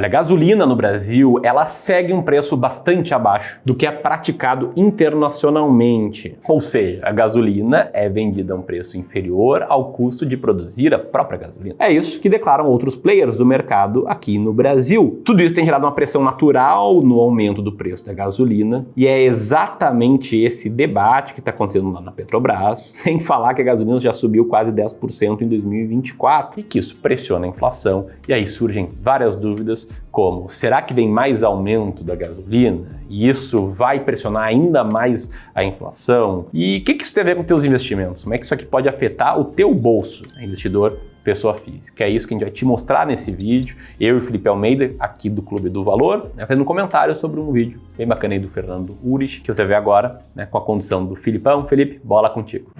Olha, a gasolina no Brasil, ela segue um preço bastante abaixo do que é praticado internacionalmente. Ou seja, a gasolina é vendida a um preço inferior ao custo de produzir a própria gasolina. É isso que declaram outros players do mercado aqui no Brasil. Tudo isso tem gerado uma pressão natural no aumento do preço da gasolina e é exatamente esse debate que está acontecendo lá na Petrobras, sem falar que a gasolina já subiu quase 10% em 2024 e que isso pressiona a inflação. E aí surgem várias dúvidas como, será que vem mais aumento da gasolina e isso vai pressionar ainda mais a inflação? E o que isso tem a ver com teus investimentos? Como é que isso aqui pode afetar o teu bolso, investidor pessoa física? É isso que a gente vai te mostrar nesse vídeo. Eu e o Felipe Almeida, aqui do Clube do Valor, fazendo um comentário sobre um vídeo bem bacana aí do Fernando Urich, que você vê agora, com a condução do Filipão. Felipe, bola contigo.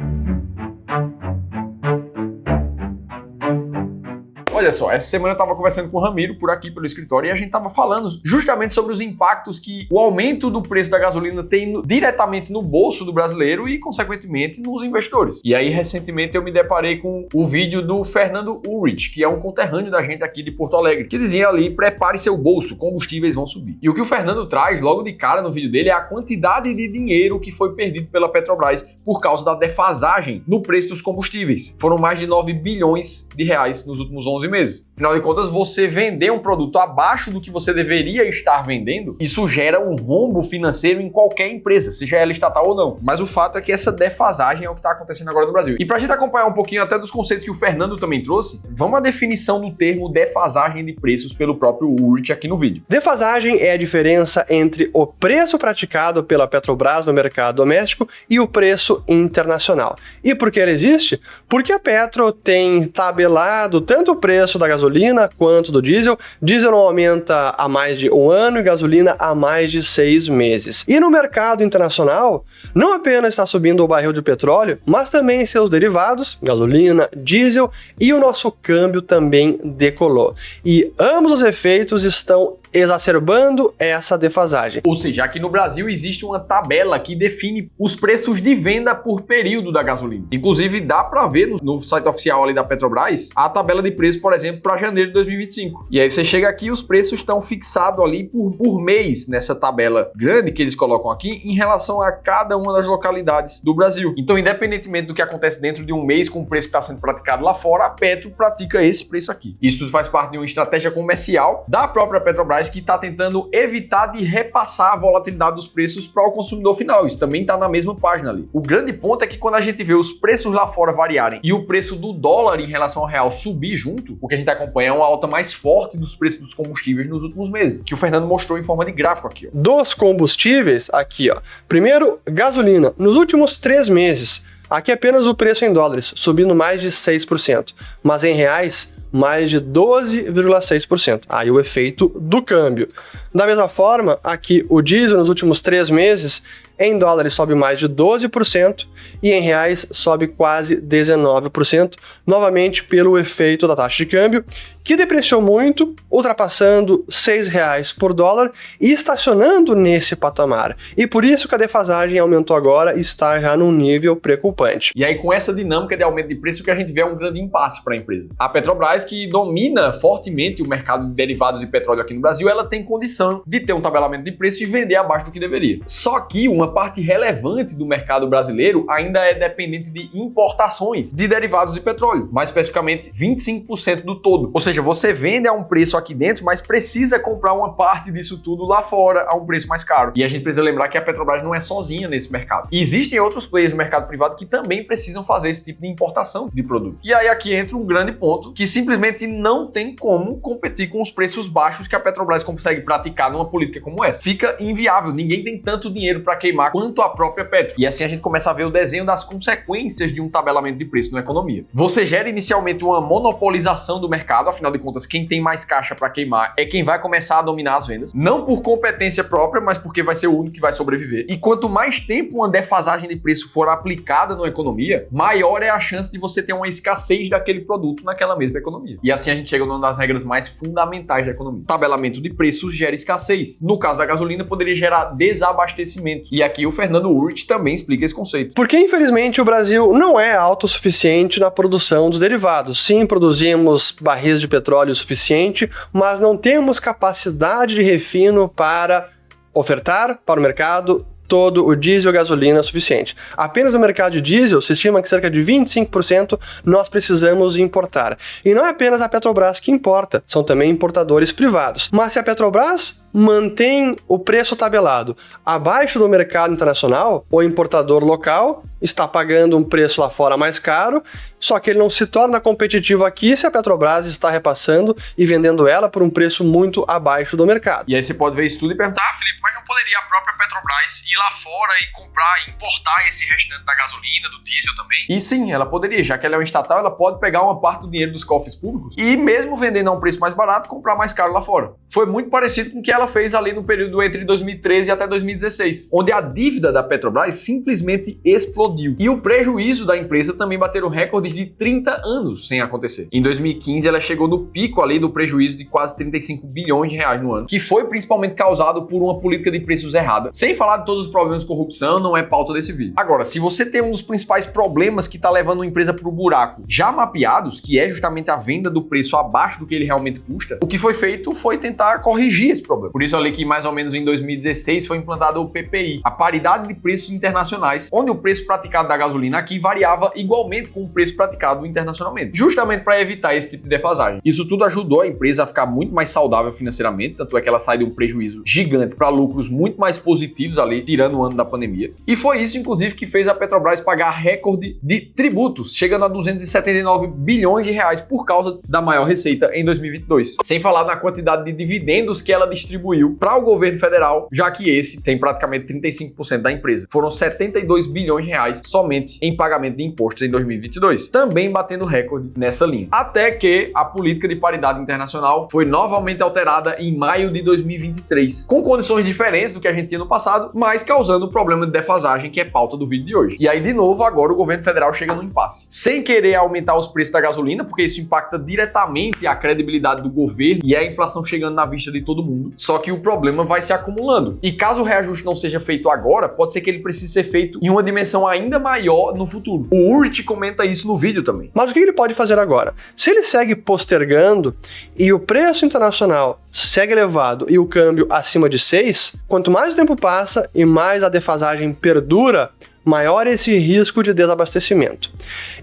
Olha só, essa semana eu estava conversando com o Ramiro por aqui pelo escritório e a gente estava falando justamente sobre os impactos que o aumento do preço da gasolina tem diretamente no bolso do brasileiro e, consequentemente, nos investidores. E aí, recentemente, eu me deparei com o vídeo do Fernando Urich, que é um conterrâneo da gente aqui de Porto Alegre, que dizia ali, prepare seu bolso, combustíveis vão subir. E o que o Fernando traz logo de cara no vídeo dele é a quantidade de dinheiro que foi perdido pela Petrobras por causa da defasagem no preço dos combustíveis. Foram mais de 9 bilhões de reais nos últimos 11 meses. Afinal de contas, você vender um produto abaixo do que você deveria estar vendendo, isso gera um rombo financeiro em qualquer empresa, seja ela estatal ou não. Mas o fato é que essa defasagem é o que está acontecendo agora no Brasil. E para a gente acompanhar um pouquinho até dos conceitos que o Fernando também trouxe, vamos à definição do termo defasagem de preços pelo próprio Urich aqui no vídeo. Defasagem é a diferença entre o preço praticado pela Petrobras no mercado doméstico e o preço internacional. E por que ela existe? Porque a Petro tem tabelado tanto o preço da gasolina quanto do diesel. Diesel não aumenta há mais de um ano e gasolina há mais de 6 meses. E no mercado internacional, não apenas está subindo o barril de petróleo, mas também seus derivados, gasolina, diesel, e o nosso câmbio também decolou. E ambos os efeitos estão exacerbando essa defasagem. Ou seja, aqui no Brasil existe uma tabela que define os preços de venda por período da gasolina. Inclusive, dá para ver no site oficial ali da Petrobras a tabela de preço, por exemplo, para janeiro de 2025. E aí você chega aqui e os preços estão fixados ali por mês nessa tabela grande que eles colocam aqui em relação a cada uma das localidades do Brasil. Então, independentemente do que acontece dentro de um mês com o preço que está sendo praticado lá fora, a Petro pratica esse preço aqui. Isso tudo faz parte de uma estratégia comercial da própria Petrobras que está tentando evitar de repassar a volatilidade dos preços para o consumidor final. Isso também está na mesma página ali. O grande ponto é que quando a gente vê os preços lá fora variarem e o preço do dólar em relação ao real subir junto, o que a gente acompanha é uma alta mais forte dos preços dos combustíveis nos últimos meses, que o Fernando mostrou em forma de gráfico aqui. Dos combustíveis, aqui, ó. Primeiro, gasolina. Nos últimos 3 meses, aqui apenas o preço em dólares, subindo mais de 6%, mas em reais, mais de 12,6%. Aí o efeito do câmbio. Da mesma forma, aqui o diesel nos últimos 3 meses, em dólares sobe mais de 12% e em reais sobe quase 19%, novamente pelo efeito da taxa de câmbio, que depreciou muito, ultrapassando R$ 6 por dólar e estacionando nesse patamar. E por isso que a defasagem aumentou agora e está já num nível preocupante. E aí, com essa dinâmica de aumento de preço, o que a gente vê é um grande impasse para a empresa. A Petrobras, que domina fortemente o mercado de derivados de petróleo aqui no Brasil, ela tem condição de ter um tabelamento de preço e vender abaixo do que deveria. Só que uma parte relevante do mercado brasileiro ainda é dependente de importações de derivados de petróleo, mais especificamente 25% do todo. Ou seja, você vende a um preço aqui dentro, mas precisa comprar uma parte disso tudo lá fora a um preço mais caro. E a gente precisa lembrar que a Petrobras não é sozinha nesse mercado. E existem outros players no mercado privado que também precisam fazer esse tipo de importação de produto. E aí aqui entra um grande ponto que simplesmente não tem como competir com os preços baixos que a Petrobras consegue praticar numa política como essa. Fica inviável, ninguém tem tanto dinheiro para queimar quanto a própria Petro. E assim a gente começa a ver o desenho das consequências de um tabelamento de preço na economia. Você gera inicialmente uma monopolização do mercado, afinal de contas, quem tem mais caixa para queimar é quem vai começar a dominar as vendas, não por competência própria, mas porque vai ser o único que vai sobreviver. E quanto mais tempo uma defasagem de preço for aplicada na economia, maior é a chance de você ter uma escassez daquele produto naquela mesma economia. E assim a gente chega numa das regras mais fundamentais da economia. Tabelamento de preços gera escassez. No caso da gasolina, poderia gerar desabastecimento. E aqui o Fernando Urich também explica esse conceito. Porque, infelizmente, o Brasil não é autossuficiente na produção dos derivados. Sim, produzimos barris de petróleo o suficiente, mas não temos capacidade de refino para ofertar para o mercado todo o diesel e gasolina suficiente. Apenas no mercado de diesel se estima que cerca de 25% nós precisamos importar. E não é apenas a Petrobras que importa, são também importadores privados. Mas se a Petrobras mantém o preço tabelado abaixo do mercado internacional, o importador local está pagando um preço lá fora mais caro, só que ele não se torna competitivo aqui se a Petrobras está repassando e vendendo ela por um preço muito abaixo do mercado. E aí você pode ver isso tudo e perguntar, Felipe, mas não poderia a própria Petrobras ir lá fora e comprar, importar esse restante da gasolina, do diesel também? E sim, ela poderia, já que ela é uma estatal, ela pode pegar uma parte do dinheiro dos cofres públicos e mesmo vendendo a um preço mais barato, comprar mais caro lá fora. Foi muito parecido com o que ela fez ali no período entre 2013 até 2016, onde a dívida da Petrobras simplesmente explodiu. E o prejuízo da empresa também bateram recordes de 30 anos sem acontecer. Em 2015, ela chegou no pico ali do prejuízo de quase 35 bilhões de reais no ano, que foi principalmente causado por uma política de preços errada. Sem falar de todos os problemas de corrupção, não é pauta desse vídeo. Agora, se você tem um dos principais problemas que está levando uma empresa para o buraco já mapeados, que é justamente a venda do preço abaixo do que ele realmente custa, o que foi feito foi tentar corrigir esse problema. Por isso eu li que mais ou menos em 2016 foi implantado o PPI, a paridade de preços internacionais, onde o preço praticado da gasolina aqui variava igualmente com o preço praticado internacionalmente, justamente para evitar esse tipo de defasagem. Isso tudo ajudou a empresa a ficar muito mais saudável financeiramente, tanto é que ela sai de um prejuízo gigante para lucros muito mais positivos ali, tirando o ano da pandemia. E foi isso, inclusive, que fez a Petrobras pagar recorde de tributos, chegando a 279 bilhões de reais por causa da maior receita em 2022. Sem falar na quantidade de dividendos que ela distribuiu para o governo federal, já que esse tem praticamente 35% da empresa. Foram 72 bilhões de reais somente em pagamento de impostos em 2022, também batendo recorde nessa linha. Até que a política de paridade internacional foi novamente alterada em maio de 2023, com condições diferentes do que a gente tinha no passado, mas causando o problema de defasagem que é pauta do vídeo de hoje. E aí, de novo, agora o governo federal chega no impasse. Sem querer aumentar os preços da gasolina, porque isso impacta diretamente a credibilidade do governo e é a inflação chegando na vista de todo mundo. Só que o problema vai se acumulando. E caso o reajuste não seja feito agora, pode ser que ele precise ser feito em uma dimensão ainda maior no futuro. O Urich comenta isso no vídeo também. Mas o que ele pode fazer agora? Se ele segue postergando e o preço internacional segue elevado e o câmbio acima de 6, quanto mais o tempo passa e mais a defasagem perdura, maior é esse risco de desabastecimento.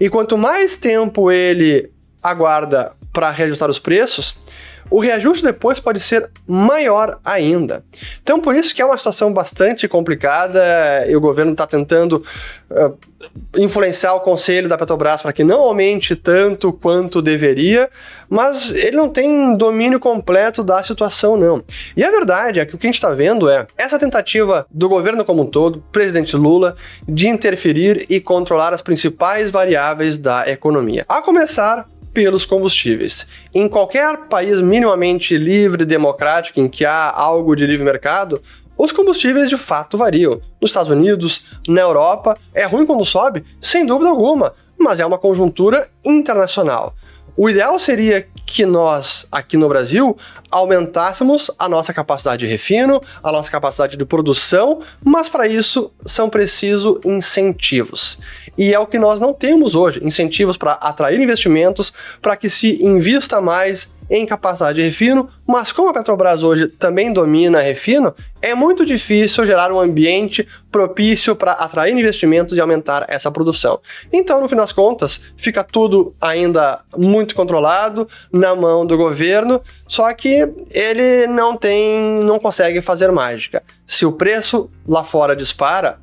E quanto mais tempo ele aguarda para reajustar os preços, o reajuste depois pode ser maior ainda. Então, por isso que é uma situação bastante complicada e o governo está tentando influenciar o conselho da Petrobras para que não aumente tanto quanto deveria, mas ele não tem domínio completo da situação, não. E a verdade é que o que a gente está vendo é essa tentativa do governo como um todo, presidente Lula, de interferir e controlar as principais variáveis da economia. A começar pelos combustíveis. Em qualquer país minimamente livre e democrático em que há algo de livre mercado, os combustíveis de fato variam. Nos Estados Unidos, na Europa, é ruim quando sobe? Sem dúvida alguma, mas é uma conjuntura internacional. O ideal seria que nós, aqui no Brasil, aumentássemos a nossa capacidade de refino, a nossa capacidade de produção, mas para isso são precisos incentivos. E é o que nós não temos hoje, incentivos para atrair investimentos, para que se invista mais em capacidade de refino, mas como a Petrobras hoje também domina refino, é muito difícil gerar um ambiente propício para atrair investimentos e aumentar essa produção. Então, no fim das contas, fica tudo ainda muito controlado na mão do governo, só que ele não consegue fazer mágica. Se o preço lá fora dispara,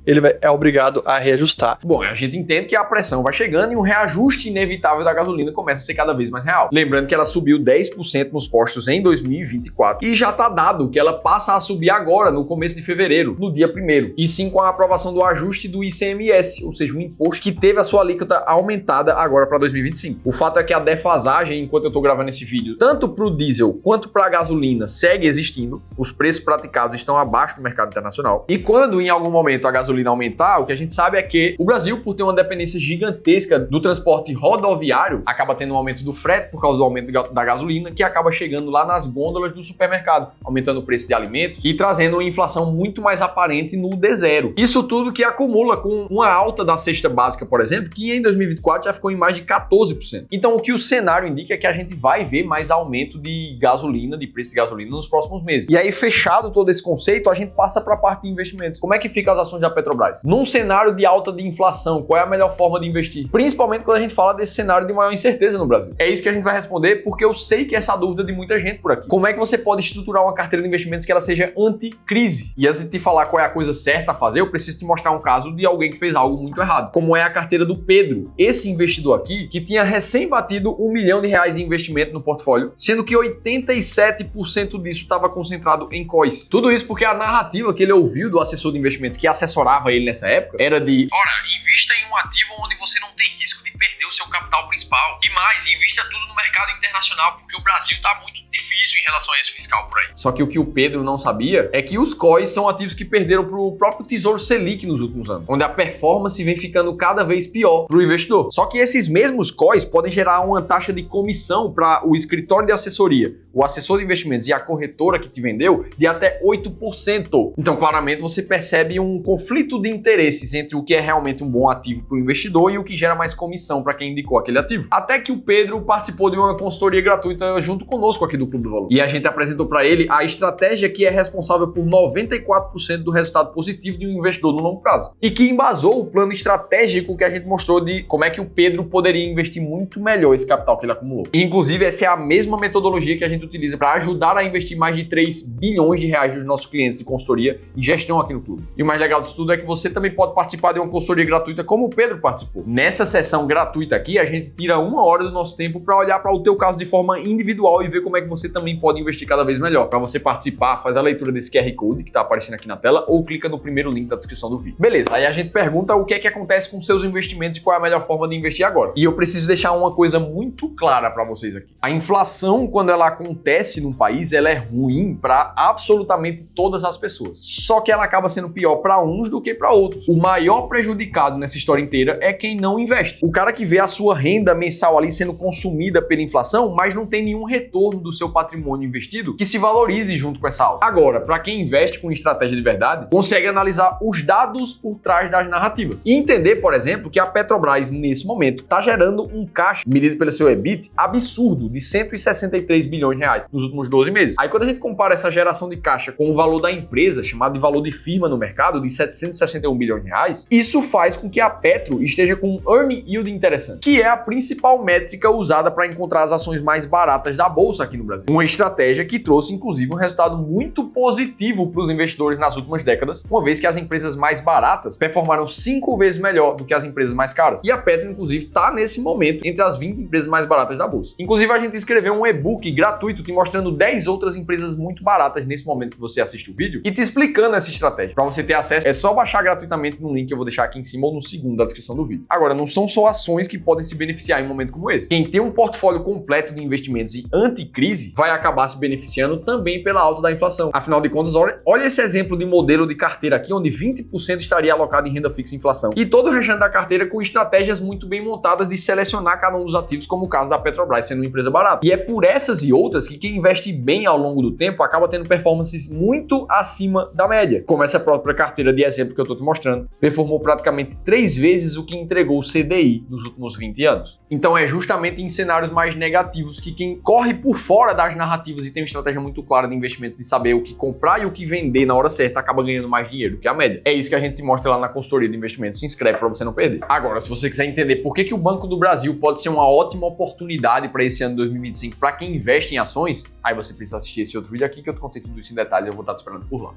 ele é obrigado a reajustar. Bom, a gente entende que a pressão vai chegando e um reajuste inevitável da gasolina começa a ser cada vez mais real. Lembrando que ela subiu 10% nos postos em 2024 e já está dado que ela passa a subir agora, no começo de fevereiro, no dia 1º. E sim com a aprovação do ajuste do ICMS, ou seja, um imposto que teve a sua alíquota aumentada agora para 2025. O fato é que a defasagem, enquanto eu estou gravando esse vídeo, tanto para o diesel quanto para a gasolina segue existindo. Os preços praticados estão abaixo do mercado internacional. E quando em algum momento a gasolina gasolina aumentar, o que a gente sabe é que o Brasil, por ter uma dependência gigantesca do transporte rodoviário, acaba tendo um aumento do frete por causa do aumento da gasolina, que acaba chegando lá nas gôndolas do supermercado, aumentando o preço de alimentos e trazendo uma inflação muito mais aparente no D0. Isso tudo que acumula com uma alta da cesta básica, por exemplo, que em 2024 já ficou em mais de 14%. Então, o que o cenário indica é que a gente vai ver mais aumento de gasolina, de preço de gasolina nos próximos meses. E aí, fechado todo esse conceito, a gente passa para a parte de investimentos. Como é que ficam as ações da Petrobras? Num cenário de alta de inflação, qual é a melhor forma de investir? Principalmente quando a gente fala desse cenário de maior incerteza no Brasil. É isso que a gente vai responder, porque eu sei que essa dúvida de muita gente por aqui. Como é que você pode estruturar uma carteira de investimentos que ela seja anti-crise? E antes de te falar qual é a coisa certa a fazer, eu preciso te mostrar um caso de alguém que fez algo muito errado. Como é a carteira do Pedro, esse investidor aqui, que tinha recém batido R$1 milhão de investimento no portfólio, sendo que 87% disso estava concentrado em COIs. Tudo isso porque a narrativa que ele ouviu do assessor de investimentos que assessorava ele nessa época era de: ora, invista em um ativo onde você não tem risco de perder o seu capital principal. E mais, invista tudo no mercado internacional, porque o Brasil tá muito difícil em relação a esse fiscal por aí. Só que o que o Pedro não sabia é que os COIs são ativos que perderam pro próprio Tesouro Selic nos últimos anos, onde a performance vem ficando cada vez pior pro investidor. Só que esses mesmos COIs podem gerar uma taxa de comissão para o escritório de assessoria, o assessor de investimentos e a corretora que te vendeu de até 8%. Então, claramente, você percebe um conflito de interesses entre o que é realmente um bom ativo para o investidor e o que gera mais comissão para quem indicou aquele ativo. Até que o Pedro participou de uma consultoria gratuita junto conosco aqui do Clube do Valor. E a gente apresentou para ele a estratégia que é responsável por 94% do resultado positivo de um investidor no longo prazo. E que embasou o plano estratégico que a gente mostrou de como é que o Pedro poderia investir muito melhor esse capital que ele acumulou. E, inclusive, essa é a mesma metodologia que a gente utiliza para ajudar a investir mais de 3 bilhões de reais dos nossos clientes de consultoria e gestão aqui no clube. E o mais legal disso tudo é que você também pode participar de uma consultoria gratuita como o Pedro participou. Nessa sessão gratuita aqui, a gente tira 1 hora do nosso tempo para olhar para o teu caso de forma individual e ver como é que você também pode investir cada vez melhor. Para você participar, faz a leitura desse QR Code que está aparecendo aqui na tela ou clica no primeiro link da descrição do vídeo. Beleza, aí a gente pergunta o que é que acontece com seus investimentos e qual é a melhor forma de investir agora. E eu preciso deixar uma coisa muito clara para vocês aqui. A inflação, quando ela acontece num país, ela é ruim para absolutamente todas as pessoas. Só que ela acaba sendo pior para uns do que para outros. O maior prejudicado nessa história inteira é quem não investe. O cara que vê a sua renda mensal ali sendo consumida pela inflação, mas não tem nenhum retorno do seu patrimônio investido que se valorize junto com essa alta. Agora, para quem investe com estratégia de verdade, consegue analisar os dados por trás das narrativas e entender, por exemplo, que a Petrobras nesse momento está gerando um caixa medido pelo seu EBIT absurdo de 163 bilhões de reais nos últimos 12 meses. Aí quando a gente compara essa geração de caixa com o valor da empresa, chamado de valor de firma no mercado, de 761 bilhões de reais, isso faz com que a Petro esteja com um earning yield interessante, que é a principal métrica usada para encontrar as ações mais baratas da bolsa aqui no Brasil. Uma estratégia que trouxe, inclusive, um resultado muito positivo para os investidores nas últimas décadas, uma vez que as empresas mais baratas performaram 5 vezes melhor do que as empresas mais caras. E a Petro, inclusive, está nesse momento entre as 20 empresas mais baratas da bolsa. Inclusive, a gente escreveu um e-book gratuito te mostrando 10 outras empresas muito baratas nesse momento que você assiste o vídeo e te explicando essa estratégia. Para você ter acesso, é só baixar gratuitamente no link que eu vou deixar aqui em cima ou no segundo da descrição do vídeo. Agora, não são só ações que podem se beneficiar em um momento como esse. Quem tem um portfólio completo de investimentos e anti-crise vai acabar se beneficiando também pela alta da inflação. Afinal de contas, olha esse exemplo de modelo de carteira aqui, onde 20% estaria alocado em renda fixa e inflação. E todo o restante da carteira com estratégias muito bem montadas de selecionar cada um dos ativos, como o caso da Petrobras, sendo uma empresa barata. E é por essas e outras que quem investe bem ao longo do tempo acaba tendo performances muito acima da média. Como essa própria carteira de exemplo que eu estou te mostrando, performou praticamente 3 vezes o que entregou o CDI nos últimos 20 anos. Então é justamente em cenários mais negativos que quem corre por fora das narrativas e tem uma estratégia muito clara de investimento, de saber o que comprar e o que vender na hora certa, acaba ganhando mais dinheiro do que a média. É isso que a gente te mostra lá na consultoria de investimento. Se inscreve para você não perder. Agora, se você quiser entender por que o Banco do Brasil pode ser uma ótima oportunidade para esse ano 2025 para quem investe em ações, aí você precisa assistir esse outro vídeo aqui que eu te contei tudo isso em detalhes e eu vou estar te esperando por lá.